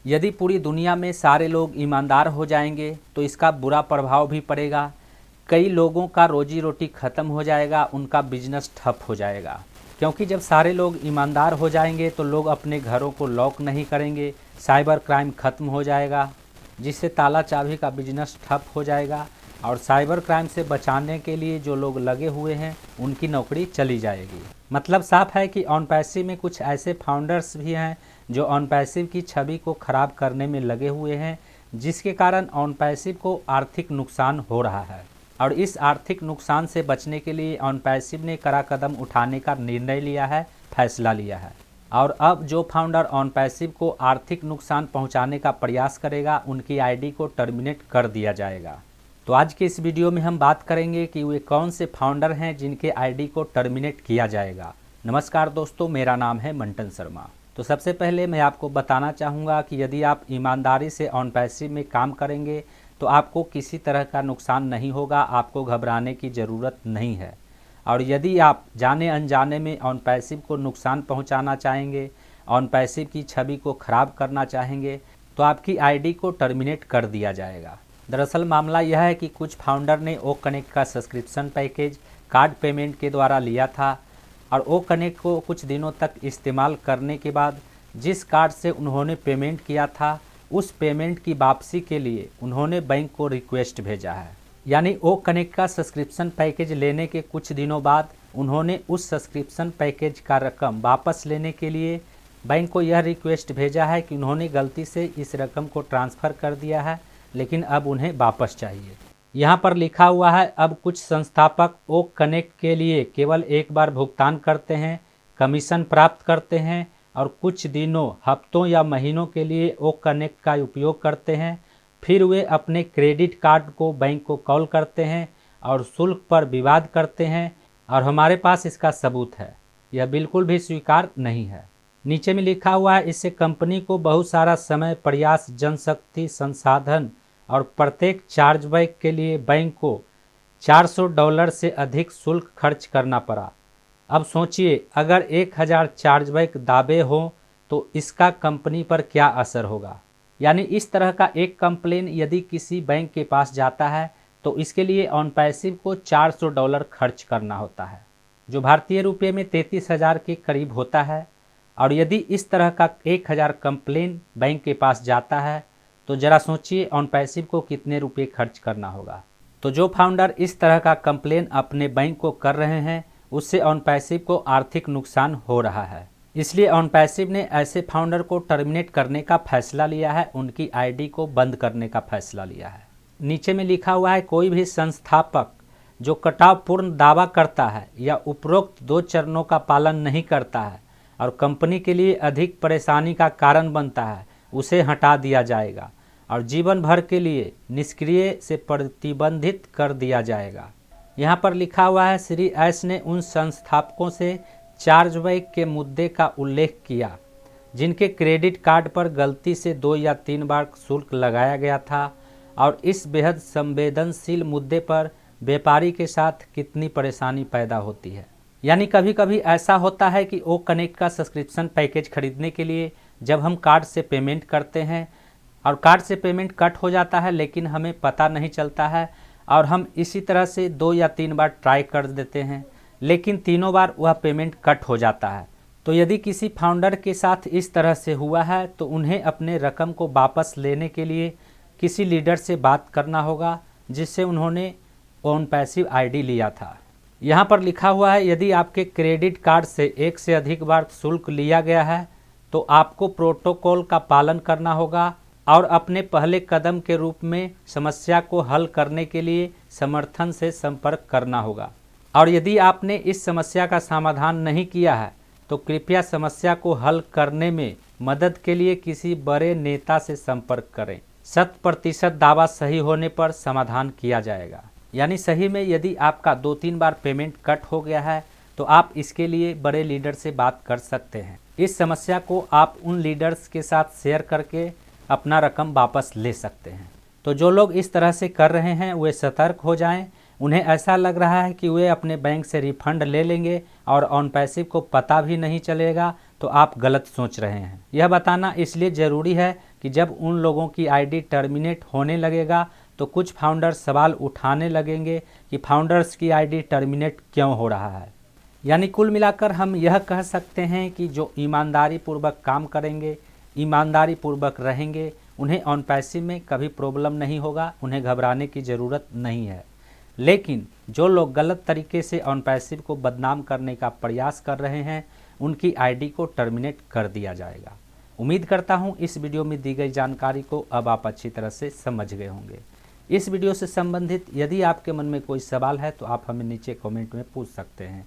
यदि पूरी दुनिया में सारे लोग ईमानदार हो जाएंगे तो इसका बुरा प्रभाव भी पड़ेगा। कई लोगों का रोजी रोटी ख़त्म हो जाएगा, उनका बिजनेस ठप हो जाएगा। क्योंकि जब सारे लोग ईमानदार हो जाएंगे तो लोग अपने घरों को लॉक नहीं करेंगे, साइबर क्राइम ख़त्म हो जाएगा, जिससे ताला चाबी का बिजनेस ठप हो जाएगा और साइबर क्राइम से बचाने के लिए जो लोग लगे हुए हैं उनकी नौकरी चली जाएगी। मतलब साफ है कि ऑन पैसिव में कुछ ऐसे फाउंडर्स भी हैं जो ऑन पैसिव की छवि को खराब करने में लगे हुए हैं, जिसके कारण ऑन पैसिव को आर्थिक नुकसान हो रहा है। और इस आर्थिक नुकसान से बचने के लिए ऑन पैसिव ने कड़ा कदम उठाने का निर्णय लिया है, फैसला लिया है। और अब जो फाउंडर ऑन पैसिव को आर्थिक नुकसान पहुंचाने का प्रयास करेगा उनकी आईडी को टर्मिनेट कर दिया जाएगा। तो आज के इस वीडियो में हम बात करेंगे कि वे कौन से फाउंडर हैं जिनके आईडी को टर्मिनेट किया जाएगा। नमस्कार दोस्तों, मेरा नाम है मंटन शर्मा। तो सबसे पहले मैं आपको बताना चाहूँगा कि यदि आप ईमानदारी से ऑन पैसिव में काम करेंगे तो आपको किसी तरह का नुकसान नहीं होगा, आपको घबराने की ज़रूरत नहीं है। और यदि आप जाने अनजाने में ऑन पैसिव को नुकसान पहुंचाना चाहेंगे, ऑन पैसिव की छवि को ख़राब करना चाहेंगे, तो आपकी आईडी को टर्मिनेट कर दिया जाएगा। दरअसल मामला यह है कि कुछ फाउंडर ने ओ कनेक्ट का सब्सक्रिप्शन पैकेज कार्ड पेमेंट के द्वारा लिया था और ओ कनेक्ट को कुछ दिनों तक इस्तेमाल करने के बाद जिस कार्ड से उन्होंने पेमेंट किया था उस पेमेंट की वापसी के लिए उन्होंने बैंक को रिक्वेस्ट भेजा है। यानी ओ कनेक्ट का सब्सक्रिप्शन पैकेज लेने के कुछ दिनों बाद उन्होंने उस सब्सक्रिप्शन पैकेज का रकम वापस लेने के लिए बैंक को यह रिक्वेस्ट भेजा है कि उन्होंने गलती से इस रकम को ट्रांसफ़र कर दिया है, लेकिन अब उन्हें वापस चाहिए। यहाँ पर लिखा हुआ है, अब कुछ संस्थापक ओ कनेक्ट के लिए केवल एक बार भुगतान करते हैं, कमीशन प्राप्त करते हैं और कुछ दिनों, हफ्तों या महीनों के लिए ओ कनेक्ट का उपयोग करते हैं। फिर वे अपने क्रेडिट कार्ड को बैंक को कॉल करते हैं और शुल्क पर विवाद करते हैं और हमारे पास इसका सबूत है। यह बिल्कुल भी स्वीकार नहीं है। नीचे में लिखा हुआ है, इससे कंपनी को बहुत सारा समय, प्रयास, जनशक्ति, संसाधन और प्रत्येक चार्जबैक के लिए बैंक को $400 से अधिक शुल्क खर्च करना पड़ा। अब सोचिए, अगर 1000 चार्जबैक दावे हों तो इसका कंपनी पर क्या असर होगा। यानी इस तरह का एक कंप्लेन यदि किसी बैंक के पास जाता है तो इसके लिए ऑन पैसिव को $400 खर्च करना होता है, जो भारतीय रुपये में 33,000 के करीब होता है। और यदि इस तरह का 1000 कंप्लेन बैंक के पास जाता है तो ज़रा सोचिए ऑन पैसिव को कितने रुपए खर्च करना होगा। तो जो फाउंडर इस तरह का कंप्लेन अपने बैंक को कर रहे हैं उससे ऑन पैसिव को आर्थिक नुकसान हो रहा है। इसलिए ऑन पैसिव ने ऐसे फाउंडर को टर्मिनेट करने का फैसला लिया है, उनकी आईडी को बंद करने का फैसला लिया है। नीचे में लिखा हुआ है, कोई भी संस्थापक जो कटावपूर्ण दावा करता है या उपरोक्त 2 चरणों का पालन नहीं करता है और कंपनी के लिए अधिक परेशानी का कारण बनता है, उसे हटा दिया जाएगा और जीवन भर के लिए निष्क्रिय से प्रतिबंधित कर दिया जाएगा। यहाँ पर लिखा हुआ है, श्री एस ने उन संस्थापकों से चार्जबैक के मुद्दे का उल्लेख किया जिनके क्रेडिट कार्ड पर गलती से 2 या 3 बार शुल्क लगाया गया था और इस बेहद संवेदनशील मुद्दे पर व्यापारी के साथ कितनी परेशानी पैदा होती है। यानी कभी कभी ऐसा होता है कि ओ कनेक्ट का सब्सक्रिप्शन पैकेज खरीदने के लिए जब हम कार्ड से पेमेंट करते हैं और कार्ड से पेमेंट कट हो जाता है लेकिन हमें पता नहीं चलता है और हम इसी तरह से 2 या 3 बार ट्राई कर देते हैं, लेकिन तीनों बार वह पेमेंट कट हो जाता है। तो यदि किसी फाउंडर के साथ इस तरह से हुआ है तो उन्हें अपने रकम को वापस लेने के लिए किसी लीडर से बात करना होगा जिससे उन्होंने ऑन पैसिव आईडी लिया था। यहाँ पर लिखा हुआ है, यदि आपके क्रेडिट कार्ड से 1 से अधिक बार शुल्क लिया गया है तो आपको प्रोटोकॉल का पालन करना होगा और अपने पहले कदम के रूप में समस्या को हल करने के लिए समर्थन से संपर्क करना होगा। और यदि आपने इस समस्या का समाधान नहीं किया है तो कृपया समस्या को हल करने में मदद के लिए किसी बड़े नेता से संपर्क करें। 100% दावा सही होने पर समाधान किया जाएगा। यानी सही में यदि आपका 2-3 बार पेमेंट कट हो गया है तो आप इसके लिए बड़े लीडर से बात कर सकते हैं। इस समस्या को आप उन लीडर्स के साथ शेयर करके अपना रकम वापस ले सकते हैं। तो जो लोग इस तरह से कर रहे हैं वे सतर्क हो जाएं उन्हें ऐसा लग रहा है कि वे अपने बैंक से रिफंड ले लेंगे और ऑन पैसिव को पता भी नहीं चलेगा, तो आप गलत सोच रहे हैं। यह बताना इसलिए ज़रूरी है कि जब उन लोगों की आईडी टर्मिनेट होने लगेगा तो कुछ फाउंडर्स सवाल उठाने लगेंगे कि फाउंडर्स की आईडी टर्मिनेट क्यों हो रहा है। यानी कुल मिलाकर हम यह कह सकते हैं कि जो ईमानदारी पूर्वक काम करेंगे, ईमानदारी पूर्वक रहेंगे, उन्हें ऑन पैसिव में कभी प्रॉब्लम नहीं होगा, उन्हें घबराने की ज़रूरत नहीं है। लेकिन जो लोग गलत तरीके से ऑन पैसिव को बदनाम करने का प्रयास कर रहे हैं, उनकी आईडी को टर्मिनेट कर दिया जाएगा। उम्मीद करता हूं इस वीडियो में दी गई जानकारी को अब आप अच्छी तरह से समझ गए होंगे। इस वीडियो से संबंधित यदि आपके मन में कोई सवाल है तो आप हमें नीचे कमेंट में पूछ सकते हैं।